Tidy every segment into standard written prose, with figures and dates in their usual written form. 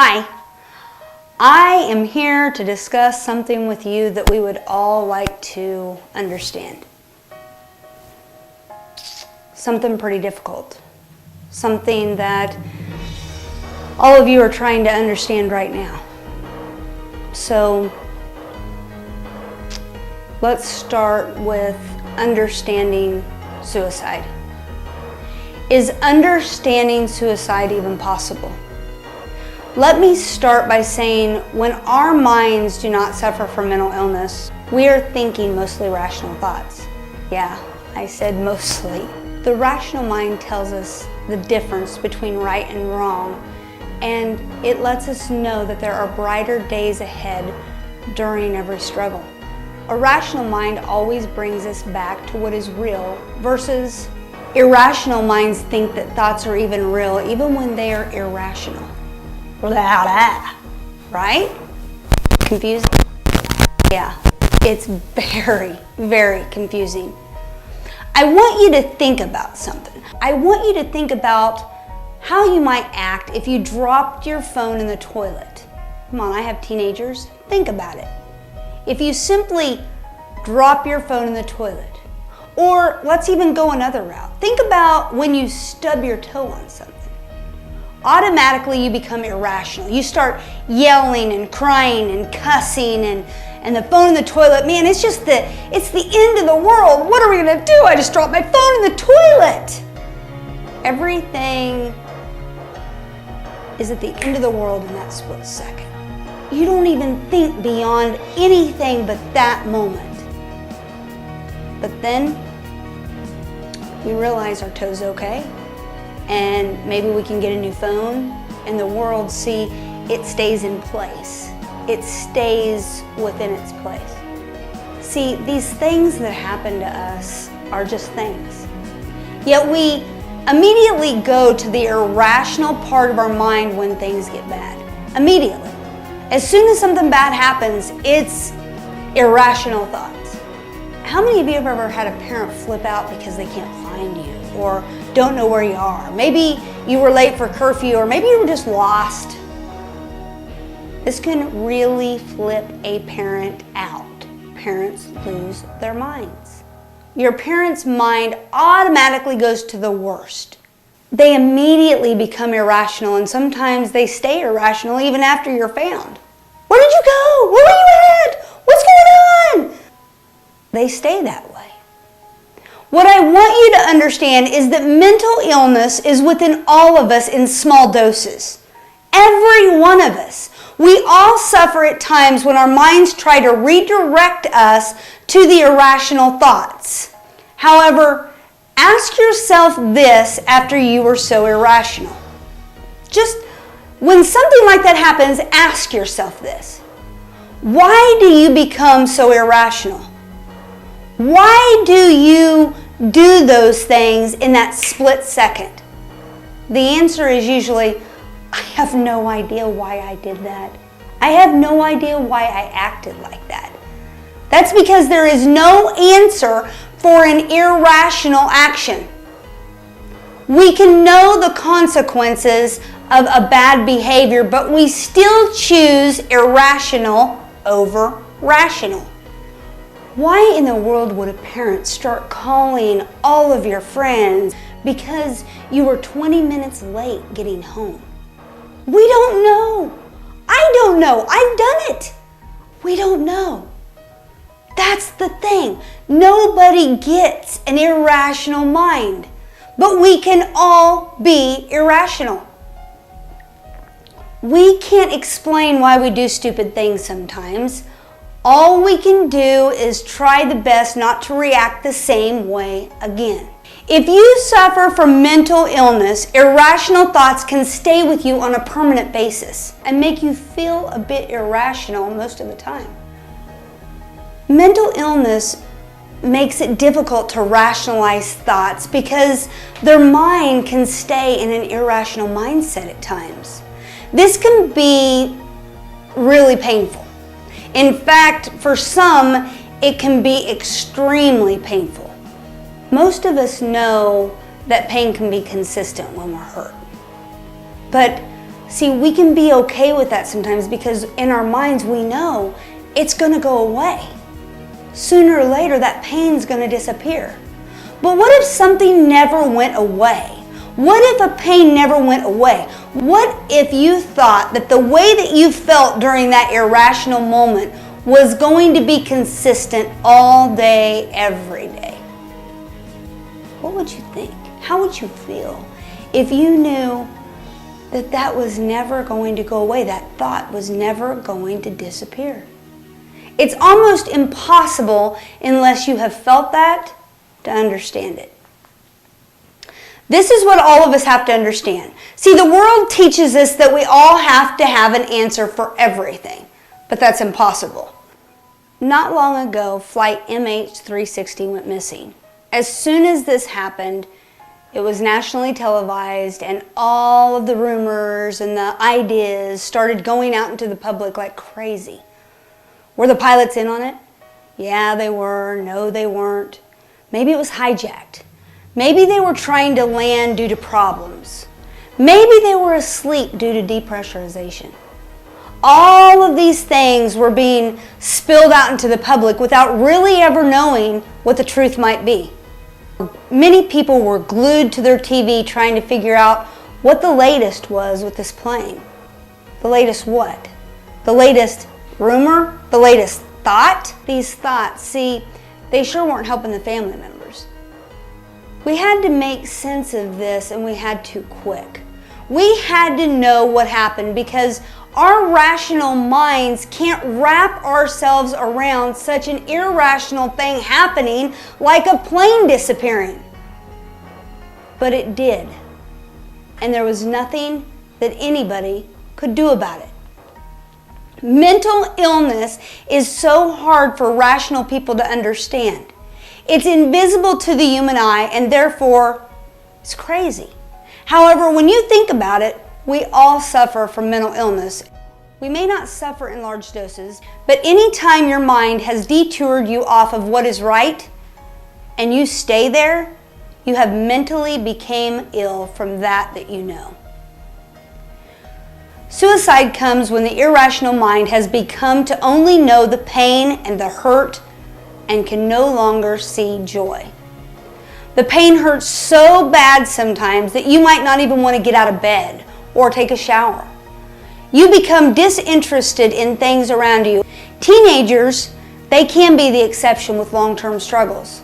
Hi, I am here to discuss something with you that we would all like to understand. Something pretty difficult. Something that all of you are trying to understand right now. So let's start with understanding suicide. Is understanding suicide even possible? Let me start by saying when our minds do not suffer from mental illness, we are thinking mostly rational thoughts. Yeah, I said mostly. The rational mind tells us the difference between right and wrong, and it lets us know that there are brighter days ahead during every struggle. A rational mind always brings us back to what is real versus irrational minds think that thoughts are even real even when they are irrational. Right? Confusing? Yeah, it's very, very confusing. I want you to think about something. I want you to think about how you might act if you dropped your phone in the toilet. Come on, I have teenagers. Think about it. If you simply drop your phone in the toilet, or let's even go another route. Think about when you stub your toe on something. Automatically you become irrational. You start yelling and crying and cussing and the phone in the toilet. Man, it's the end of the world. What are we gonna do? I just dropped my phone in the toilet. Everything is at the end of the world in that split second. You don't even think beyond anything but that moment. But then we realize our toe's okay, and maybe we can get a new phone, and the world, see, it stays in place. It stays within its place. See, these things that happen to us are just things. Yet we immediately go to the irrational part of our mind when things get bad. Immediately. As soon as something bad happens, it's irrational thoughts. How many of you have ever had a parent flip out because they can't find you or don't know where you are? Maybe you were late for curfew, or maybe you were just lost. This can really flip a parent out. Parents lose their minds. Your parent's mind automatically goes to the worst. They immediately become irrational, and sometimes they stay irrational even after you're found. Where did you go? Where were you at? What's going on? They stay that way. What I want you to understand is that mental illness is within all of us in small doses. Every one of us. We all suffer at times when our minds try to redirect us to the irrational thoughts. However, ask yourself this after you were so irrational. Just when something like that happens, ask yourself this. Why do you become so irrational? Why do you do those things in that split second? The answer is usually, I have no idea why I did that. I have no idea why I acted like that. That's because there is no answer for an irrational action. We can know the consequences of a bad behavior, but we still choose irrational over rational. Why in the world would a parent start calling all of your friends because you were 20 minutes late getting home? We don't know. I don't know. I've done it. We don't know. That's the thing. Nobody gets an irrational mind, but we can all be irrational. We can't explain why we do stupid things sometimes. All we can do is try the best not to react the same way again. If you suffer from mental illness, irrational thoughts can stay with you on a permanent basis and make you feel a bit irrational most of the time. Mental illness makes it difficult to rationalize thoughts because their mind can stay in an irrational mindset at times. This can be really painful. In fact, for some, it can be extremely painful. Most of us know that pain can be consistent when we're hurt. But See, we can be okay with that sometimes because in our minds we know it's going to go away. Sooner or later that pain's going to disappear. But what if something never went away? What if a pain never went away? What if you thought that the way that you felt during that irrational moment was going to be consistent all day, every day? What would you think? How would you feel if you knew that that was never going to go away, that thought was never going to disappear? It's almost impossible, unless you have felt that, to understand it. This is what all of us have to understand. See, the world teaches us that we all have to have an answer for everything, but that's impossible. Not long ago, flight MH360 went missing. As soon as this happened, it was nationally televised, and all of the rumors and the ideas started going out into the public like crazy. Were the pilots in on it? Yeah, they were. No, they weren't. Maybe it was hijacked. Maybe they were trying to land due to problems. Maybe they were asleep due to depressurization. All of these things were being spilled out into the public without really ever knowing what the truth might be. Many people were glued to their TV trying to figure out what the latest was with this plane. The latest what? The latest rumor? The latest thought? These thoughts, see, they sure weren't helping the family members. We had to make sense of this, and we had to quick. We had to know what happened because our rational minds can't wrap ourselves around such an irrational thing happening like a plane disappearing. But it did. And there was nothing that anybody could do about it. Mental illness is so hard for rational people to understand. It's invisible to the human eye, and therefore it's crazy. However, when you think about it, we all suffer from mental illness. We may not suffer in large doses, but anytime your mind has detoured you off of what is right and you stay there, you have mentally become ill from that you know. Suicide comes when the irrational mind has become to only know the pain and the hurt and can no longer see joy. The pain hurts so bad sometimes that you might not even want to get out of bed or take a shower. You become disinterested in things around you. Teenagers, they can be the exception with long-term struggles.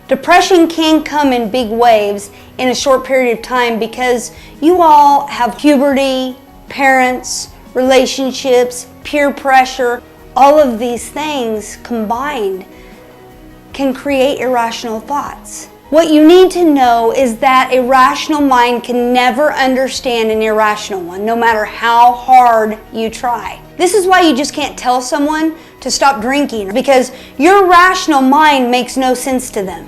Depression can come in big waves in a short period of time because you all have puberty, parents, relationships, peer pressure. All of these things combined can create irrational thoughts. What you need to know is that a rational mind can never understand an irrational one, no matter how hard you try. This is why you just can't tell someone to stop drinking, because your rational mind makes no sense to them.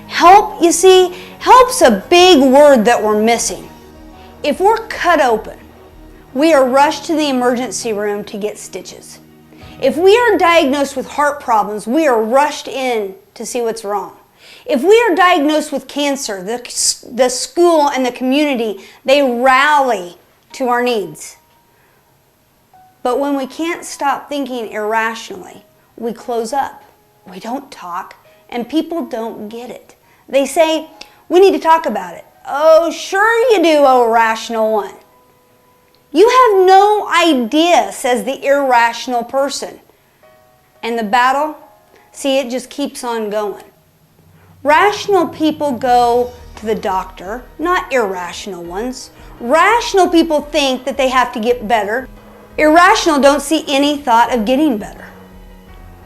Help, you see, help's a big word that we're missing. If we're cut open, we are rushed to the emergency room to get stitches. If we are diagnosed with heart problems, we are rushed in to see what's wrong. If we are diagnosed with cancer, the school and the community, they rally to our needs. But when we can't stop thinking irrationally, we close up. We don't talk, and people don't get it. They say, we need to talk about it. Oh, sure you do, oh rational one. You have no idea, says the irrational person. And the battle, see, it just keeps on going. Rational people go to the doctor, not irrational ones. Rational people think that they have to get better. Irrational don't see any thought of getting better.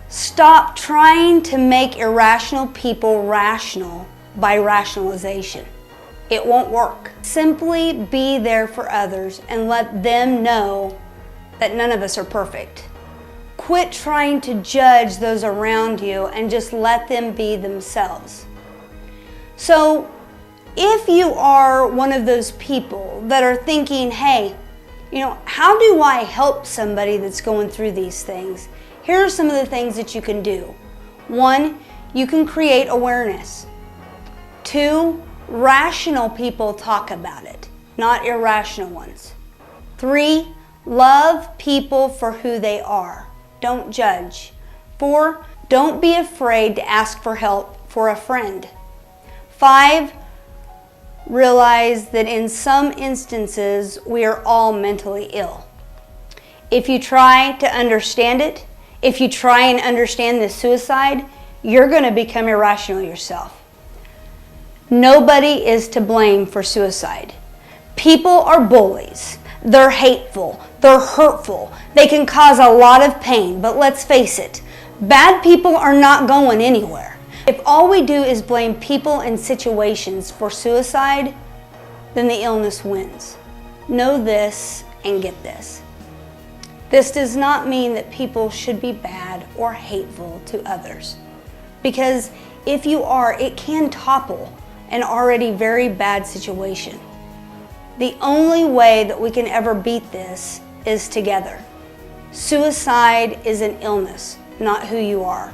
Stop trying to make irrational people rational by rationalization. It won't work. Simply be there for others and let them know that none of us are perfect. Quit trying to judge those around you and just let them be themselves. So, if you are one of those people that are thinking, hey, how do I help somebody that's going through these things? Here are some of the things that you can do. 1, you can create awareness. 2, rational people talk about it, not irrational ones. 3, love people for who they are. Don't judge. 4, don't be afraid to ask for help for a friend. 5, realize that in some instances we are all mentally ill. If you try to understand it, if you try and understand the suicide, you're going to become irrational yourself. Nobody is to blame for suicide. People are bullies. They're hateful. They're hurtful. They can cause a lot of pain, but let's face it, bad people are not going anywhere. If all we do is blame people and situations for suicide, then the illness wins. Know this and get this. This does not mean that people should be bad or hateful to others. Because if you are, it can topple an already very bad situation. The only way that we can ever beat this is together. Suicide is an illness, not who you are.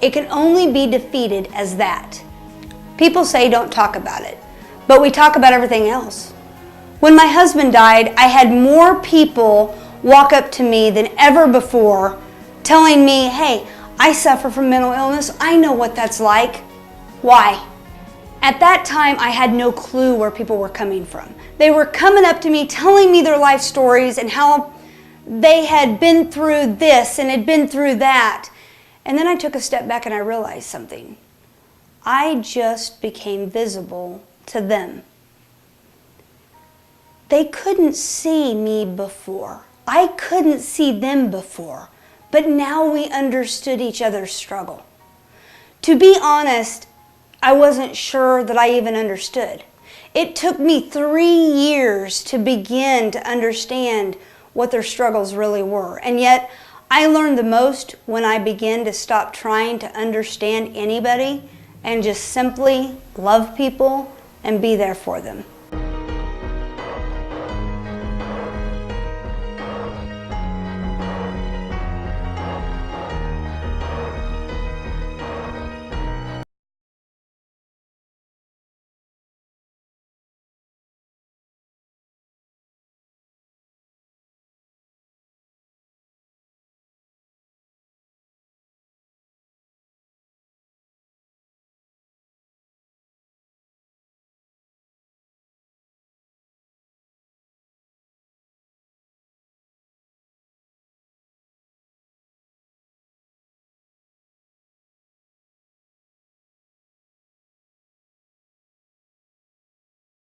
It can only be defeated as that. People say don't talk about it, but we talk about everything else. When my husband died, I had more people walk up to me than ever before telling me, hey, I suffer from mental illness. I know what that's like. Why? At that time, I had no clue where people were coming from. They were coming up to me, telling me their life stories and how they had been through this and had been through that. And then I took a step back and I realized something. I just became visible to them. They couldn't see me before. I couldn't see them before. But now we understood each other's struggle. To be honest, I wasn't sure that I even understood. It took me 3 years to begin to understand what their struggles really were. And yet, I learned the most when I began to stop trying to understand anybody and just simply love people and be there for them.